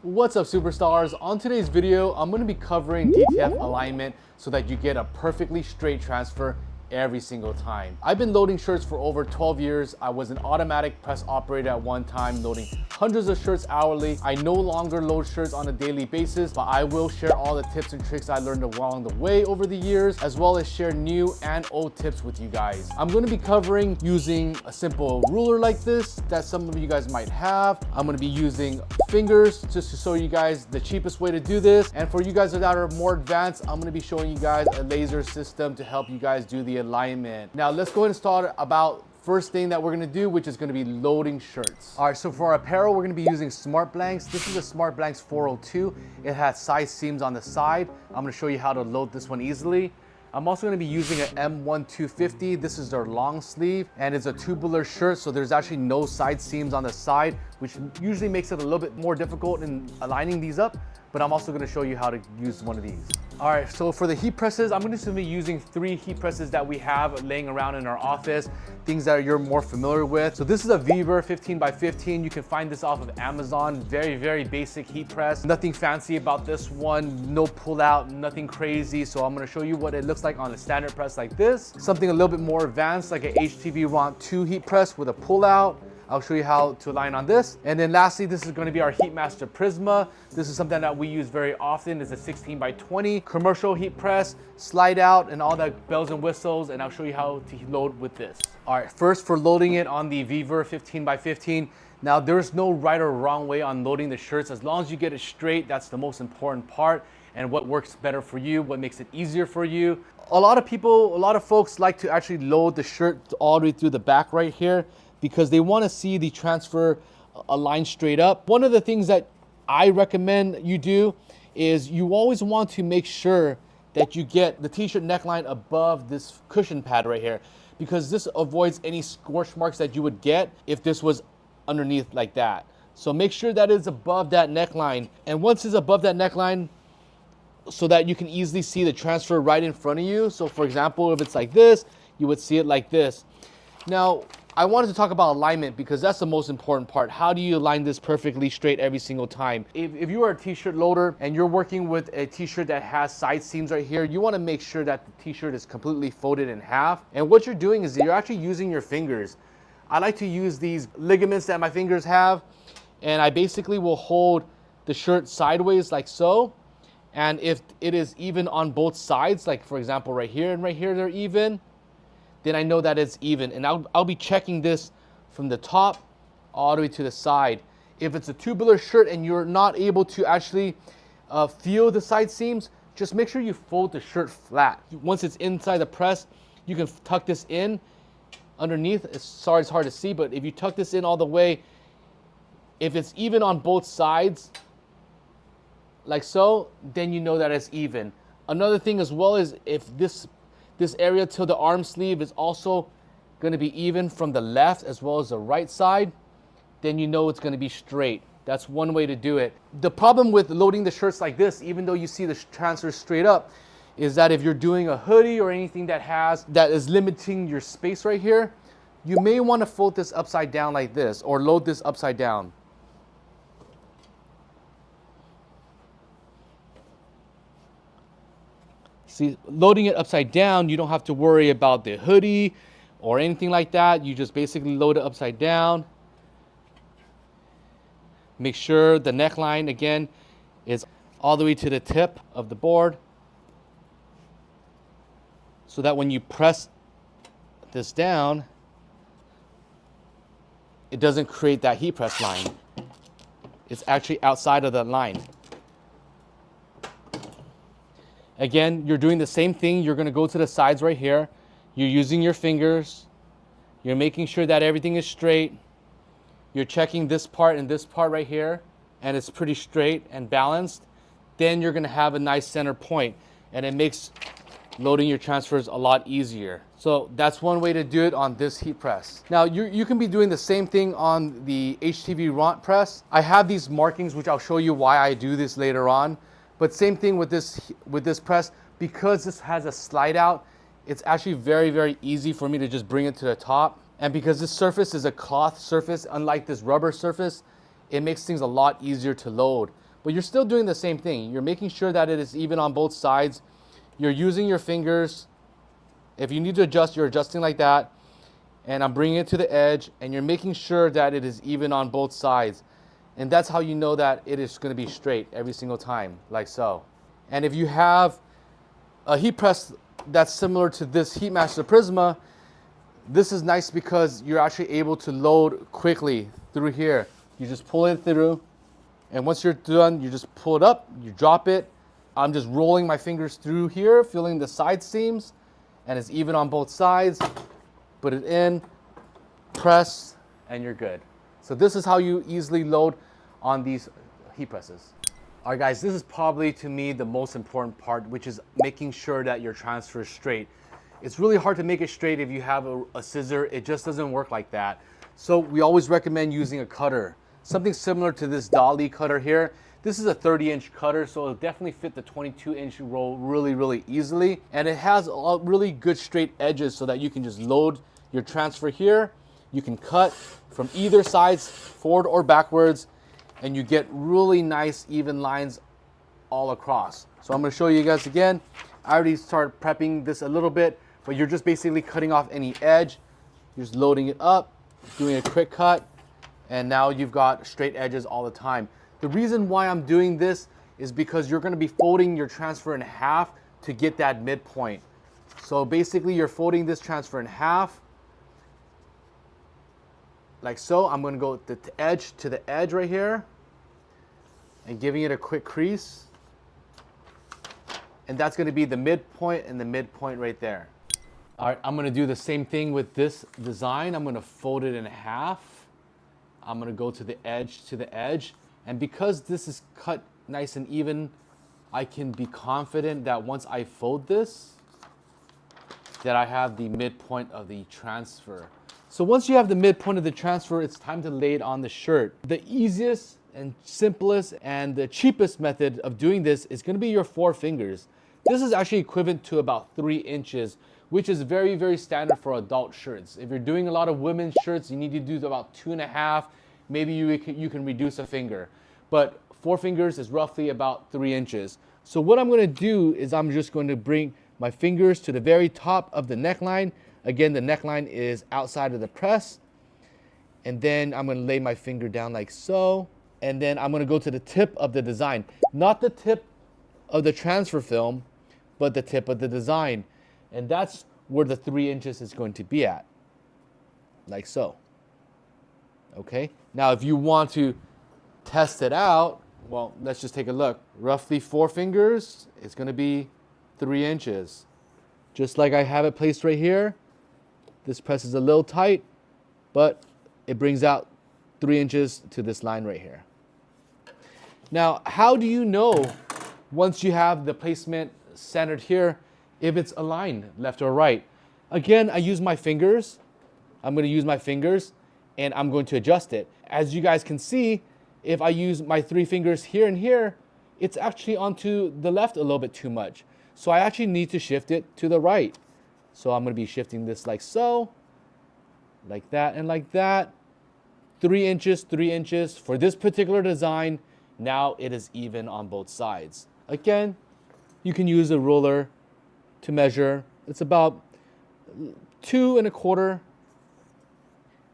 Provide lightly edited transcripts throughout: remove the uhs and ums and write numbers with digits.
What's up, superstars? On today's video, I'm going to be covering DTF alignment so that you get a perfectly straight transfer every single time. I've been loading shirts for over 12 years. I was an automatic press operator at one time, loading hundreds of shirts hourly. I no longer load shirts on a daily basis, but I will share all the tips and tricks I learned along the way over the years, as well as share new and old tips with you guys. I'm going to be covering using a simple ruler like this that some of you guys might have. I'm going to be using fingers just to show you guys the cheapest way to do this. And for you guys that are more advanced, I'm going to be showing you guys a laser system to help you guys do the alignment. Now let's go ahead and start about first thing that we're gonna do, which is gonna be loading shirts. All right, so for our apparel, we're gonna be using Smart Blanks. This is a Smart Blanks 402. It has size seams on the side. I'm gonna show you how to load this one easily. I'm also gonna be using an M1250. This is their long sleeve, and it's a tubular shirt, so there's actually no side seams on the side, which usually makes it a little bit more difficult in aligning these up, but I'm also gonna show you how to use one of these. All right, so for the heat presses, I'm going to be using 3 heat presses that we have laying around in our office, things that you're more familiar with. So this is a Weaver 15 by 15. You can find this off of Amazon. Very, very basic heat press. Nothing fancy about this one, no pull out, nothing crazy. So I'm going to show you what it looks like on a standard press like this. Something a little bit more advanced like an HTV Ront 2 heat press with a pull out. I'll show you how to align on this. And then lastly, this is going to be our Heatmaster Prisma. This is something that we use very often. It's a 16 by 20 commercial heat press, slide out and all that bells and whistles. And I'll show you how to load with this. All right, first for loading it on the Weaver 15 by 15. Now there's no right or wrong way on loading the shirts. As long as you get it straight, that's the most important part. And what works better for you, what makes it easier for you. A lot of folks like to actually load the shirt all the way through the back right here, because they want to see the transfer align straight up. One of the things that I recommend you do is you always want to make sure that you get the t-shirt neckline above this cushion pad right here, because this avoids any scorch marks that you would get if this was underneath like that. So make sure that it's above that neckline. And once it's above that neckline, so that you can easily see the transfer right in front of you. So for example, if it's like this, you would see it like this. Now, I wanted to talk about alignment because that's the most important part. How do you align this perfectly straight every single time? If you are a t-shirt loader and you're working with a t-shirt that has side seams right here, you want to make sure that the t-shirt is completely folded in half. And what you're doing is you're actually using your fingers. I like to use these ligaments that my fingers have, and I basically will hold the shirt sideways like so. And if it is even on both sides, like for example right here and right here they're even, then I know that it's even. And I'll be checking this from the top all the way to the side. If it's a tubular shirt and you're not able to actually feel the side seams, just make sure you fold the shirt flat. Once it's inside the press, you can tuck this in underneath. Sorry, it's hard to see, but if you tuck this in all the way, if it's even on both sides, like so, then you know that it's even. Another thing as well is if this area to the arm sleeve is also going to be even from the left as well as the right side, then you know it's going to be straight. That's one way to do it. The problem with loading the shirts like this, even though you see the transfer straight up, is that if you're doing a hoodie or anything that is limiting your space right here, you may want to fold this upside down like this or load this upside down. See, loading it upside down, you don't have to worry about the hoodie or anything like that. You just basically load it upside down. Make sure the neckline, again, is all the way to the tip of the board, so that when you press this down, it doesn't create that heat press line. It's actually outside of that line. Again, you're doing the same thing. You're going to go to the sides right here. You're using your fingers. You're making sure that everything is straight. You're checking this part and this part right here, and it's pretty straight and balanced. Then you're going to have a nice center point, and it makes loading your transfers a lot easier. So that's one way to do it on this heat press. Now you can be doing the same thing on the HTV Ront press. I have these markings, which I'll show you why I do this later on. But same thing with this press, because this has a slide out, it's actually very, very easy for me to just bring it to the top. And because this surface is a cloth surface, unlike this rubber surface, it makes things a lot easier to load. but you're still doing the same thing. You're making sure that it is even on both sides. You're using your fingers. If you need to adjust, you're adjusting like that. And I'm bringing it to the edge, and you're making sure that it is even on both sides. And that's how you know that it is going to be straight every single time, like so. And if you have a heat press that's similar to this Heatmaster Prisma, this is nice because you're actually able to load quickly through here. You just pull it through, and once you're done, you just pull it up, you drop it. I'm just rolling my fingers through here, feeling the side seams, and it's even on both sides. Put it in, press, and you're good. So this is how you easily load on these heat presses. All right, guys, this is probably to me the most important part, which is making sure that your transfer is straight. It's really hard to make it straight if you have a scissor. It just doesn't work like that. So we always recommend using a cutter, something similar to this Dolly cutter here. This is a 30-inch cutter, so it'll definitely fit the 22-inch roll really, really easily. And it has really good straight edges so that you can just load your transfer here. You can cut from either sides, forward or backwards, and you get really nice even lines all across. So I'm gonna show you guys again. I already started prepping this a little bit, but you're just basically cutting off any edge. You're just loading it up, doing a quick cut, and now you've got straight edges all the time. The reason why I'm doing this is because you're gonna be folding your transfer in half to get that midpoint. So basically you're folding this transfer in half, like so. I'm gonna go the edge to the edge right here and giving it a quick crease. And that's gonna be the midpoint and the midpoint right there. All right, I'm gonna do the same thing with this design. I'm gonna fold it in half. I'm gonna go to the edge. And because this is cut nice and even, I can be confident that once I fold this, that I have the midpoint of the transfer. So once you have the midpoint of the transfer, it's time to lay it on the shirt. The easiest and simplest and the cheapest method of doing this is gonna be your 4 fingers. This is actually equivalent to about 3 inches, which is very, very standard for adult shirts. If you're doing a lot of women's shirts, you need to do about 2.5. Maybe you can reduce a finger. But 4 fingers is roughly about 3 inches. So what I'm gonna do is I'm just going to bring my fingers to the very top of the neckline. Again, the neckline is outside of the press. And then I'm gonna lay my finger down like so. And then I'm gonna go to the tip of the design. Not the tip of the transfer film, but the tip of the design. And that's where the 3 inches is going to be at, like so. Okay, now if you want to test it out, well, let's just take a look. Roughly 4 fingers, it's gonna be 3 inches. Just like I have it placed right here. This press is a little tight, but it brings out 3 inches to this line right here. Now, how do you know once you have the placement centered here if it's aligned left or right? Again, I use my fingers. I'm gonna use my fingers and I'm going to adjust it. As you guys can see, if I use my 3 fingers here and here, it's actually onto the left a little bit too much. So I actually need to shift it to the right. So I'm gonna be shifting this like so, like that and like that. 3 inches, 3 inches. For this particular design, now it is even on both sides. Again, you can use a ruler to measure. It's about 2 1/4,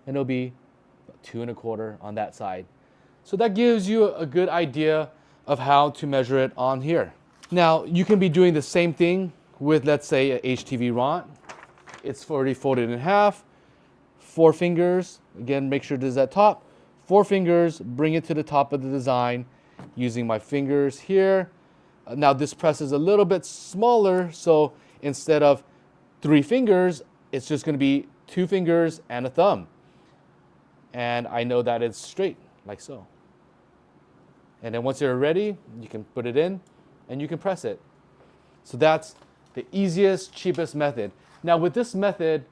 and it'll be 2 1/4 on that side. So that gives you a good idea of how to measure it on here. Now, you can be doing the same thing with, let's say, a HTV Ront. It's already folded in half. 4 fingers, again, make sure it is at top. 4 fingers, bring it to the top of the design using my fingers here. Now this press is a little bit smaller, so instead of 3 fingers, it's just gonna be 2 fingers and a thumb. And I know that it's straight, like so. And then once you're ready, you can put it in and you can press it. So that's the easiest, cheapest method. Now with this method,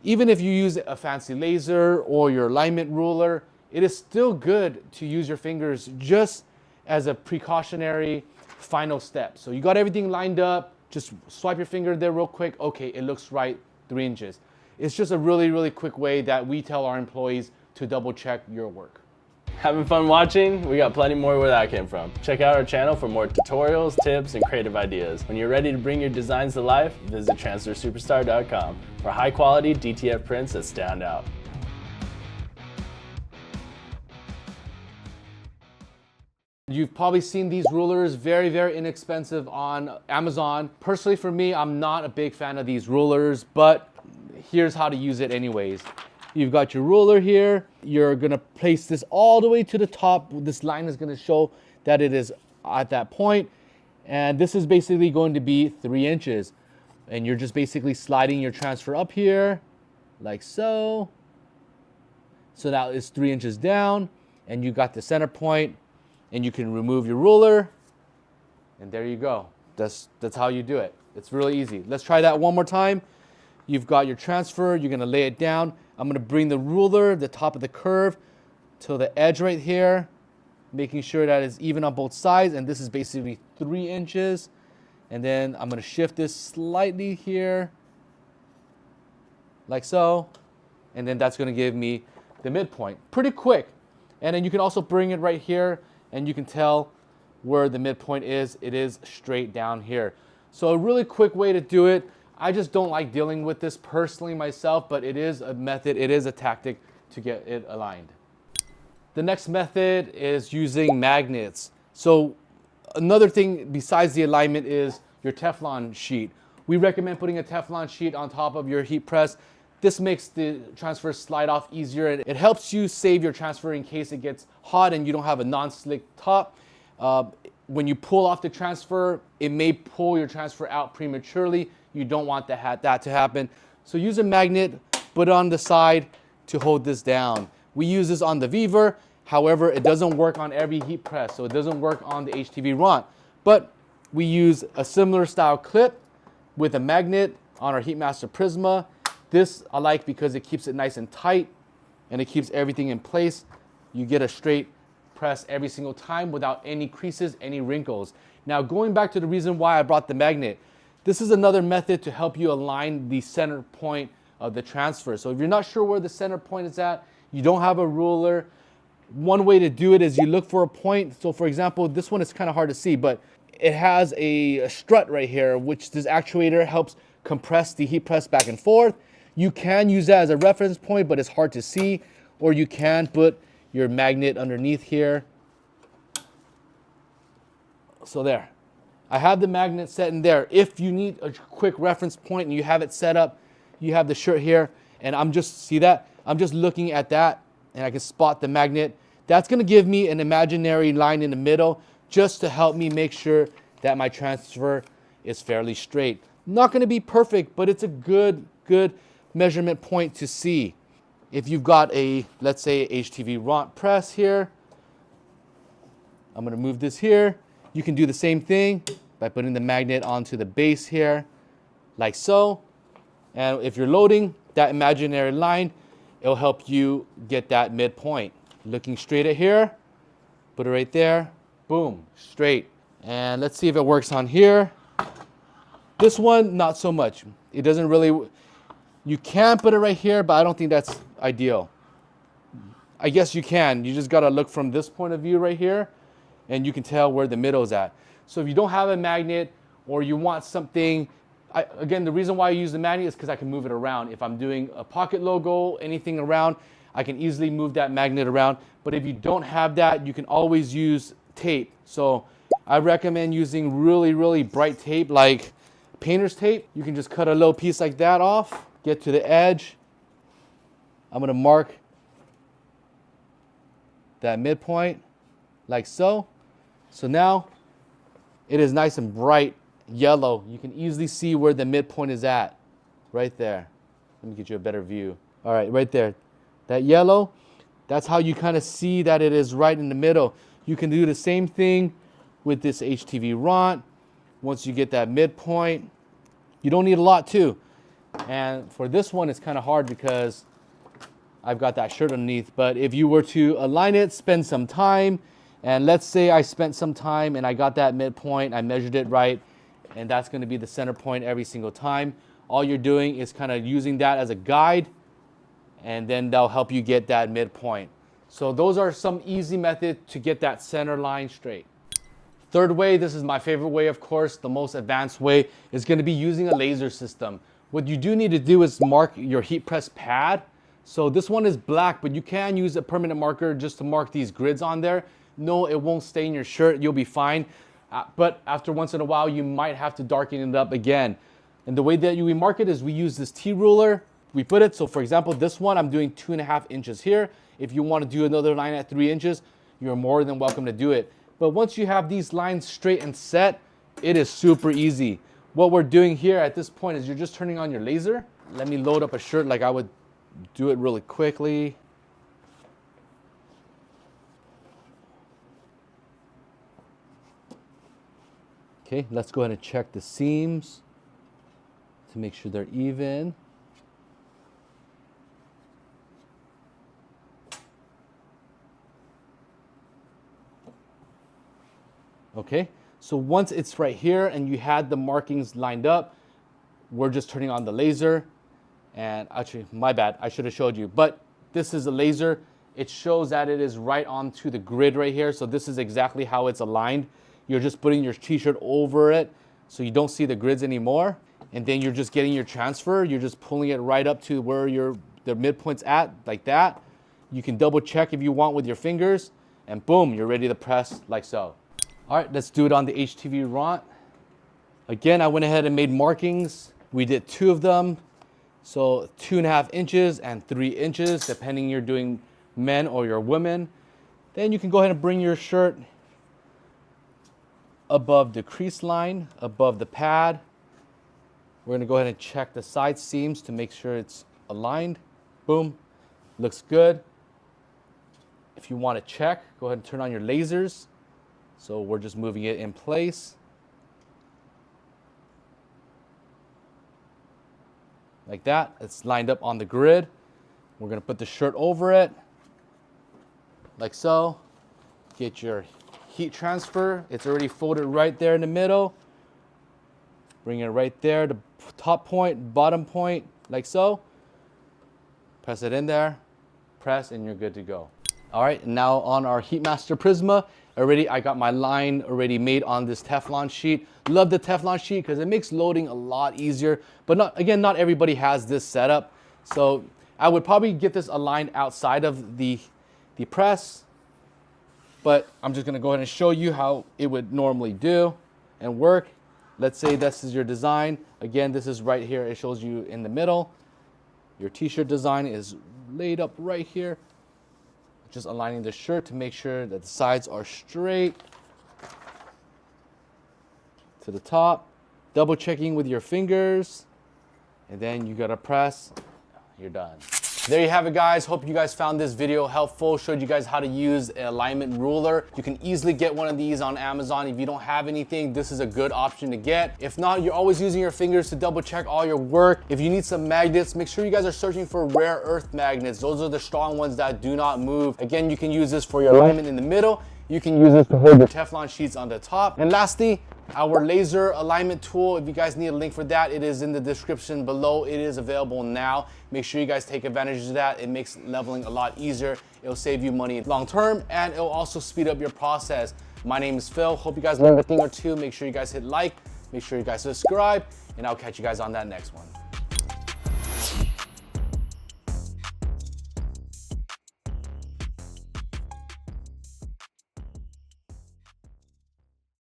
even if you use a fancy laser or your alignment ruler, it is still good to use your fingers just as a precautionary final step. So you got everything lined up, just swipe your finger there real quick. Okay, it looks right, 3 inches. It's just a really, really quick way that we tell our employees to double check your work. Having fun watching? We got plenty more where that came from. Check out our channel for more tutorials, tips, and creative ideas. When you're ready to bring your designs to life, visit transfersuperstar.com for high quality DTF prints that stand out. You've probably seen these rulers, very, very inexpensive on Amazon. Personally, for me, I'm not a big fan of these rulers, but here's how to use it anyways. You've got your ruler here. You're gonna place this all the way to the top. This line is gonna show that it is at that point. And this is basically going to be 3 inches. And you're just basically sliding your transfer up here, like so. So now it's 3 inches down, and you got the center point, and you can remove your ruler, and there you go. That's how you do it. It's really easy. Let's try that one more time. You've got your transfer, you're gonna lay it down. I'm gonna bring the ruler, the top of the curve, to the edge right here, making sure that it's even on both sides, and this is basically 3 inches. And then I'm gonna shift this slightly here, like so, and then that's gonna give me the midpoint. Pretty quick. And then you can also bring it right here, and you can tell where the midpoint is. It is straight down here. So a really quick way to do it. I just don't like dealing with this personally myself, but it is a method, it is a tactic to get it aligned. The next method is using magnets. So another thing besides the alignment is your Teflon sheet. We recommend putting a Teflon sheet on top of your heat press. This makes the transfer slide off easier. It helps you save your transfer in case it gets hot and you don't have a non-slick top. When you pull off the transfer, it may pull your transfer out prematurely. You don't want that to happen. So use a magnet, put it on the side to hold this down. We use this on the Viver. However, it doesn't work on every heat press, so it doesn't work on the HTV Ront. But we use a similar style clip with a magnet on our Heatmaster Prisma. This I like because it keeps it nice and tight and it keeps everything in place. You get a straight press every single time without any creases, any wrinkles. Now going back to the reason why I brought the magnet, this is another method to help you align the center point of the transfer. So if you're not sure where the center point is at, you don't have a ruler, one way to do it is you look for a point. So for example, this one is kind of hard to see, but it has a strut right here, which this actuator helps compress the heat press back and forth. You can use that as a reference point, but it's hard to see. Or you can put your magnet underneath here. So there. I have the magnet set in there. If you need a quick reference point and you have it set up, you have the shirt here, and I'm just looking at that, and I can spot the magnet. That's gonna give me an imaginary line in the middle just to help me make sure that my transfer is fairly straight. Not gonna be perfect, but it's a good measurement point to see. If you've got a, let's say, HTV Ront press here, I'm gonna move this here. You can do the same thing by putting the magnet onto the base here, like so. And if you're loading that imaginary line, it'll help you get that midpoint. Looking straight at here, put it right there, boom, straight. And let's see if it works on here. This one, not so much. It doesn't really, you can put it right here, but I don't think that's ideal. I guess you can. You just gotta look from this point of view right here, and you can tell where the middle is at. So if you don't have a magnet or you want something, again, the reason why I use the magnet is because I can move it around. If I'm doing a pocket logo, anything around, I can easily move that magnet around. But if you don't have that, you can always use tape. So I recommend using really bright tape like painter's tape. You can just cut a little piece like that off, get to the edge. I'm gonna mark that midpoint like so. So now it is nice and bright yellow. You can easily see where the midpoint is at, right there. Let me get you a better view. All right, right there. That yellow, that's how you kind of see that it is right in the middle. You can do the same thing with this HTV Ront. Once you get that midpoint, you don't need a lot too. And for this one, it's kind of hard because I've got that shirt underneath. But if you were to align it, spend some time, and let's say I spent some time and I got that midpoint, I measured it right, and that's gonna be the center point every single time. All you're doing is kind of using that as a guide, and then they'll help you get that midpoint. So those are some easy methods to get that center line straight. Third way, this is my favorite way, of course, the most advanced way, is going to be using a laser system. What you do need to do is mark your heat press pad. So this one is black, but you can use a permanent marker just to mark these grids on there. No, it won't stain your shirt, you'll be fine. But after once in a while, you might have to darken it up again. And the way that we mark it is we use this T-ruler. We put it, so for example, this one, I'm doing 2.5 inches here. If you want to do another line at 3 inches, you're more than welcome to do it. But once you have these lines straight and set, it is super easy. What we're doing here at this point is you're just turning on your laser. Let me load up a shirt like I would do it really quickly. Okay, let's go ahead and check the seams to make sure they're even. Okay, so once it's right here and you had the markings lined up, we're just turning on the laser. And actually, my bad, I should have showed you, but this is a laser. It shows that it is right onto the grid right here. So this is exactly how it's aligned. You're just putting your t-shirt over it so you don't see the grids anymore. And then you're just getting your transfer. You're just pulling it right up to where the midpoint's at, like that. You can double check if you want with your fingers, and boom, you're ready to press like so. All right, let's do it on the HTV Ront. Again, I went ahead and made markings. We did 2 of them. So 2.5 inches and 3 inches, depending you're doing men or your women. Then you can go ahead and bring your shirt above the crease line, above the pad. We're gonna go ahead and check the side seams to make sure it's aligned. Boom, looks good. If you wanna check, go ahead and turn on your lasers. So we're just moving it in place. Like that, it's lined up on the grid. We're gonna put the shirt over it, like so. Get your heat transfer. It's already folded right there in the middle. Bring it right there, the top point, bottom point, like so. Press it in there, press, and you're good to go. All right, now on our Heatmaster Prisma, I got my line already made on this Teflon sheet. Love the Teflon sheet because it makes loading a lot easier, but not everybody has this setup. So I would probably get this aligned outside of the press, but I'm just gonna go ahead and show you how it would normally do and work. Let's say this is your design. Again, this is right here. It shows you in the middle. Your t-shirt design is laid up right here. Just aligning the shirt to make sure that the sides are straight to the top. Double checking with your fingers. And then you gotta press, you're done. There you have it, guys. Hope you guys found this video helpful. Showed you guys how to use an alignment ruler. You can easily get one of these on Amazon. If you don't have anything, this is a good option to get. If not, you're always using your fingers to double check all your work. If you need some magnets, make sure you guys are searching for rare earth magnets. Those are the strong ones that do not move. Again, you can use this for your alignment in the middle. You can use this to hold the Teflon sheets on the top. And lastly, our laser alignment tool. If you guys need a link for that, it is in the description below. It is available now. Make sure you guys take advantage of that. It makes leveling a lot easier. It'll save you money long term, and it'll also speed up your process. My name is Phil. Hope you guys learned a thing or two. Make sure you guys hit like, make sure you guys subscribe, and I'll catch you guys on that next one.